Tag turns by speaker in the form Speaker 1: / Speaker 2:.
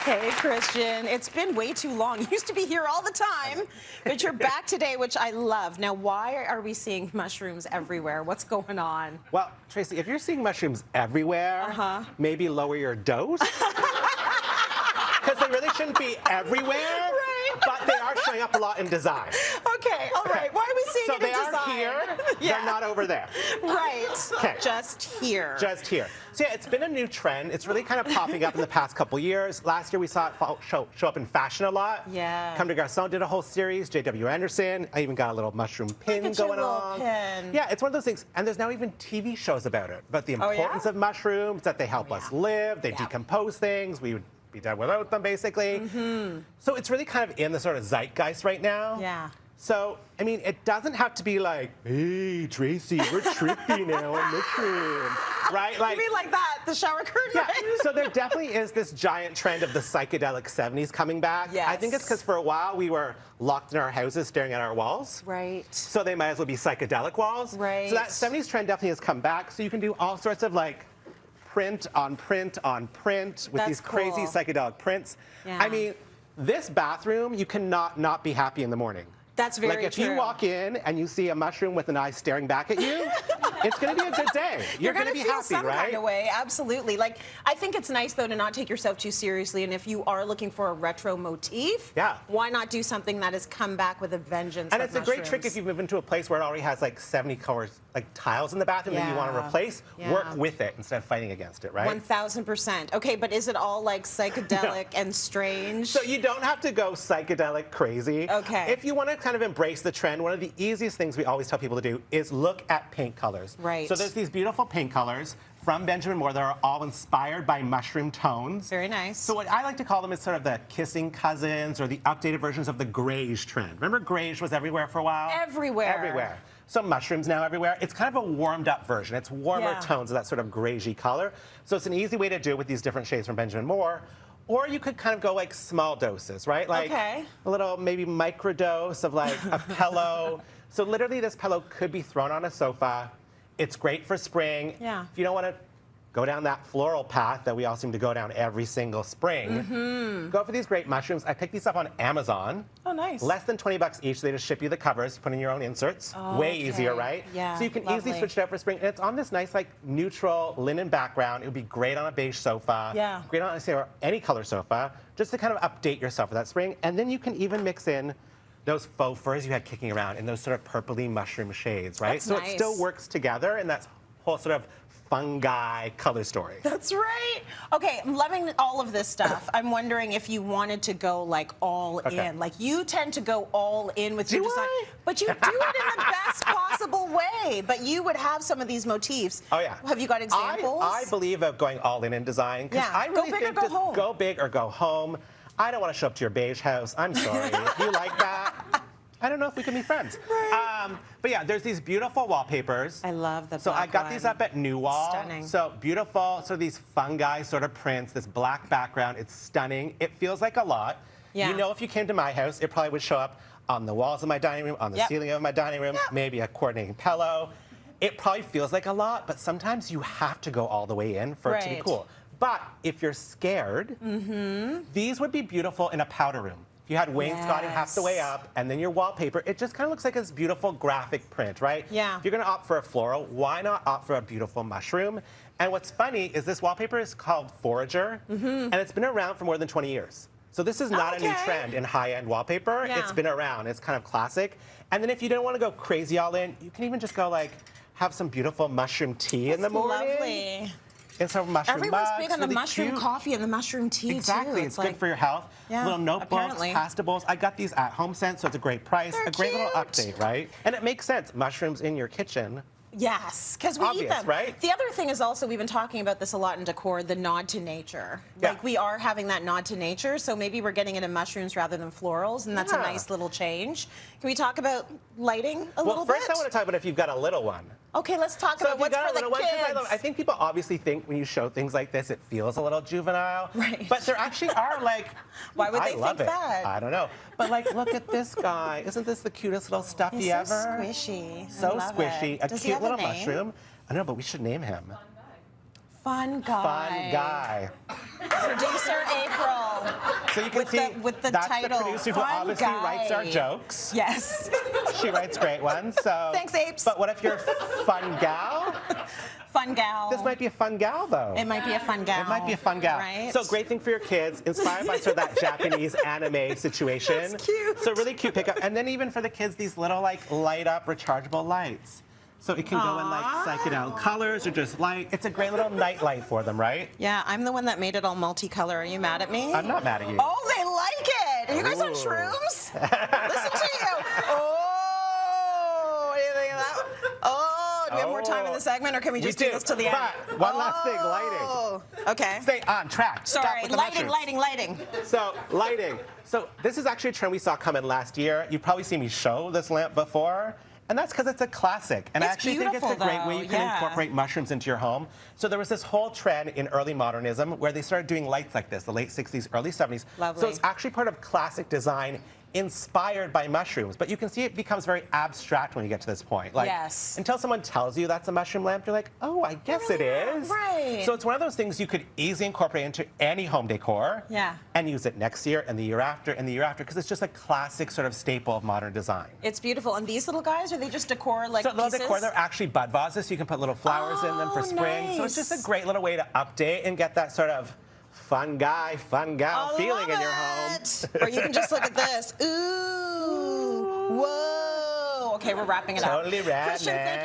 Speaker 1: Hey, Christian. It's been way too long. You used to be here all the time, but you're back today, which I love. Now, why are we seeing mushrooms everywhere? What's going on?
Speaker 2: Well, Tracy, if you're seeing mushrooms everywhere, maybe lower your dose. Because they really shouldn't be everywhere, but they are showing up a lot in design.
Speaker 1: Okay, all right. Why are we seeing
Speaker 2: So
Speaker 1: it in
Speaker 2: they
Speaker 1: design?
Speaker 2: are here, they're not over there.
Speaker 1: Right.
Speaker 2: Okay.
Speaker 1: Just here.
Speaker 2: Just here. So yeah, it's been a new trend. It's really kind of popping up in the past couple years. Last year we saw it show up in fashion a lot.
Speaker 1: Yeah.
Speaker 2: Comme des Garçons did a whole series, J.W. Anderson. I even got a little mushroom pin going on.
Speaker 1: Pin.
Speaker 2: Yeah, it's one of those things. And there's now even TV shows about it, about the importance of mushrooms, that they help us live, they decompose things. We would be dead without them, basically. So it's really kind of in the sort of zeitgeist right now.
Speaker 1: Yeah.
Speaker 2: So, I mean, it doesn't have to be like, hey, Tracy, we're trippy now on mushrooms, right? Like,
Speaker 1: You mean like that, the shower curtain?
Speaker 2: yeah,
Speaker 1: Right?
Speaker 2: so there definitely is this giant trend of the psychedelic 70s coming back.
Speaker 1: Yes.
Speaker 2: I think it's because for a while we were locked in our houses staring at our walls.
Speaker 1: Right.
Speaker 2: So they might as well be psychedelic walls.
Speaker 1: Right.
Speaker 2: So that 70s trend definitely has come back. So you can do all sorts of like print on print on print with these crazy psychedelic prints.
Speaker 1: Yeah.
Speaker 2: I mean, this bathroom, you cannot not be happy in the morning.
Speaker 1: That's very
Speaker 2: Like if
Speaker 1: true.
Speaker 2: you walk in and you see a mushroom with an eye staring back at you, it's going to be a good day. You're going to be
Speaker 1: feel
Speaker 2: happy,
Speaker 1: some
Speaker 2: right?
Speaker 1: kind of way, absolutely. Like, I think it's nice though to not take yourself too seriously, and if you are looking for a retro motif, why not do something that has come back with a vengeance?
Speaker 2: And it's a great trick if you move into a place where it already has like 70 colors, like tiles in the bathroom that you want to replace. Work with it instead of fighting against it, right?
Speaker 1: 1000%. Okay, but is it all like psychedelic and strange?
Speaker 2: So you don't have to go psychedelic crazy.
Speaker 1: Okay.
Speaker 2: If you want to kind of embrace the trend, one of the easiest things we always tell people to do is look at paint colors.
Speaker 1: Right.
Speaker 2: So there's these beautiful paint colors from Benjamin Moore that are all inspired by mushroom tones.
Speaker 1: Very nice.
Speaker 2: So what I like to call them is sort of the kissing cousins or the updated versions of the greige trend. Remember greige was everywhere for a while?
Speaker 1: Everywhere.
Speaker 2: Everywhere. So mushrooms now everywhere. It's kind of a warmed up version. It's warmer tones of that sort of greigey color. So it's an easy way to do it with these different shades from Benjamin Moore. Or you could kind of go like small doses, right? Like a little maybe microdose of like a pillow. So literally this pillow could be thrown on a sofa. It's great for spring.
Speaker 1: Yeah.
Speaker 2: If you don't want to go down that floral path that we all seem to go down every single spring, go for these great mushrooms. I picked these up on Amazon.
Speaker 1: Oh, nice.
Speaker 2: Less than 20 bucks each. They just ship you the covers, put in your own inserts. Way easier, right?
Speaker 1: Yeah,
Speaker 2: so you can easily switch it out for spring. And it's on this nice, like, neutral linen background. It would be great on a beige sofa.
Speaker 1: Yeah.
Speaker 2: Great on, say, any color sofa, just to kind of update yourself for that spring. And then you can even mix in those faux furs you had kicking around in those sort of purpley mushroom shades, right?
Speaker 1: That's
Speaker 2: so
Speaker 1: nice.
Speaker 2: it still works together in that whole sort of fungi color story.
Speaker 1: That's right. Okay, I'm loving all of this stuff. I'm wondering if you wanted to go like all in. Like you tend to go all in with your design, but you do it in the best possible way. But you would have some of these motifs.
Speaker 2: Oh yeah.
Speaker 1: Have you got examples?
Speaker 2: I believe of going all in design because I really think
Speaker 1: go home.
Speaker 2: Go big or go home. I don't want to show up to your beige house. I'm sorry. If you like that, I don't know if we can be friends. But yeah, there's these beautiful wallpapers.
Speaker 1: I love the black
Speaker 2: So I got these up at New Wall.
Speaker 1: Stunning.
Speaker 2: So beautiful, so these fungi sort of prints, this black background. It's stunning. It feels like a lot.
Speaker 1: Yeah.
Speaker 2: You know, if you came to my house, it probably would show up on the walls of my dining room, on the ceiling of my dining room, maybe a coordinating pillow. It probably feels like a lot, but sometimes you have to go all the way in for it to be cool. But if you're scared, these would be beautiful in a powder room. If you had wainscoting half the way up and then your wallpaper, it just kind of looks like this beautiful graphic print, right?
Speaker 1: Yeah.
Speaker 2: If you're going to opt for a floral, why not opt for a beautiful mushroom? And what's funny is this wallpaper is called Forager, and it's been around for more than 20 years. So this is not a new trend in high-end wallpaper. It's been around. It's kind of classic. And then if you don't want to go crazy all in, you can even just go like, have some beautiful mushroom tea in the morning.
Speaker 1: Lovely.
Speaker 2: And some mushroom
Speaker 1: Everyone's
Speaker 2: mugs,
Speaker 1: big on the
Speaker 2: really
Speaker 1: mushroom
Speaker 2: cute.
Speaker 1: coffee and the mushroom tea,
Speaker 2: Exactly,
Speaker 1: too.
Speaker 2: it's good for your health. Little notebooks, pasta bowls. I got these at Home Sense, so it's a great price.
Speaker 1: They're
Speaker 2: a great little
Speaker 1: cute.
Speaker 2: update, right? And it makes sense. Mushrooms in your kitchen.
Speaker 1: Yes, because we eat them.
Speaker 2: Right?
Speaker 1: The other thing is also, we've been talking about this a lot in decor, the nod to nature. Like we are having that nod to nature, so maybe we're getting it in mushrooms rather than florals, and that's a nice little change. Can we talk about lighting a little bit?
Speaker 2: Well, first I want to talk about if you've got a little one.
Speaker 1: Okay, let's talk about what's for the kids.
Speaker 2: I think people obviously think when you show things like this, it feels a little juvenile.
Speaker 1: Right.
Speaker 2: But there actually are like,
Speaker 1: why would they
Speaker 2: think
Speaker 1: think that?
Speaker 2: I don't know. But like, look at this guy. Isn't this the cutest little stuffy ever?
Speaker 1: So squishy.
Speaker 2: So
Speaker 1: I love
Speaker 2: squishy.
Speaker 1: It.
Speaker 2: A
Speaker 1: Does he
Speaker 2: cute
Speaker 1: have
Speaker 2: little
Speaker 1: a name?
Speaker 2: mushroom. I don't know, but we should name him.
Speaker 1: Fun guy.
Speaker 2: Fun guy.
Speaker 1: Producer April.
Speaker 2: So you can see
Speaker 1: with the
Speaker 2: that's
Speaker 1: title,
Speaker 2: the producer who obviously
Speaker 1: fungi.
Speaker 2: writes our jokes.
Speaker 1: Yes.
Speaker 2: She writes great ones. So.
Speaker 1: Thanks, Apes.
Speaker 2: But what if you're a fun gal?
Speaker 1: Fun gal.
Speaker 2: This might be a fun gal, though.
Speaker 1: It might be a fun gal.
Speaker 2: It might be a fun gal.
Speaker 1: Right?
Speaker 2: So great thing for your kids, inspired by sort of that Japanese anime situation.
Speaker 1: That's cute.
Speaker 2: So really cute pickup. And then even for the kids, these little like light up rechargeable lights. So it can go in like psychedelic colors or just light. It's a great little night light for them, right?
Speaker 1: Yeah, I'm the one that made it all multicolor. Are you mad at me?
Speaker 2: I'm not mad at you.
Speaker 1: Oh, they like it. Are you guys on
Speaker 2: Ooh.
Speaker 1: shrooms? Listen to you. Oh, what do you think of that? Oh, do we have more time in the segment, or can we just do this to the end?
Speaker 2: But one last thing, lighting.
Speaker 1: Oh, okay.
Speaker 2: Stay on track. Stop
Speaker 1: Sorry,
Speaker 2: with the
Speaker 1: lighting,
Speaker 2: mushrooms.
Speaker 1: lighting.
Speaker 2: So, lighting. So, this is actually a trend we saw come in last year. You've probably seen me show this lamp before. And that's because it's a classic. And I
Speaker 1: It's
Speaker 2: actually think it's a great way you can incorporate mushrooms into your home. So there was this whole trend in early modernism where they started doing lights like this, the late 60s, early 70s.
Speaker 1: Lovely.
Speaker 2: So it's actually part of classic design inspired by mushrooms. But you can see it becomes very abstract when you get to this point. Like,
Speaker 1: yes.
Speaker 2: Until someone tells you that's a mushroom lamp, you're like, oh, I guess it is.
Speaker 1: Right.
Speaker 2: So it's one of those things you could easily incorporate into any home decor.
Speaker 1: Yeah.
Speaker 2: And use it next year and the year after and the year after because it's just a classic sort of staple of modern design.
Speaker 1: It's beautiful. And these little guys, are they just decor like
Speaker 2: So little
Speaker 1: pieces?
Speaker 2: decor, they're actually bud vases, so you can put little flowers in them for spring. So it's just a great little way to update and get that sort of fun guy, fun gal feeling in your home.
Speaker 1: Or you can just look at this. Ooh. Whoa. Okay, we're wrapping it up.
Speaker 2: Totally rad,
Speaker 1: Christian,
Speaker 2: man.
Speaker 1: thank you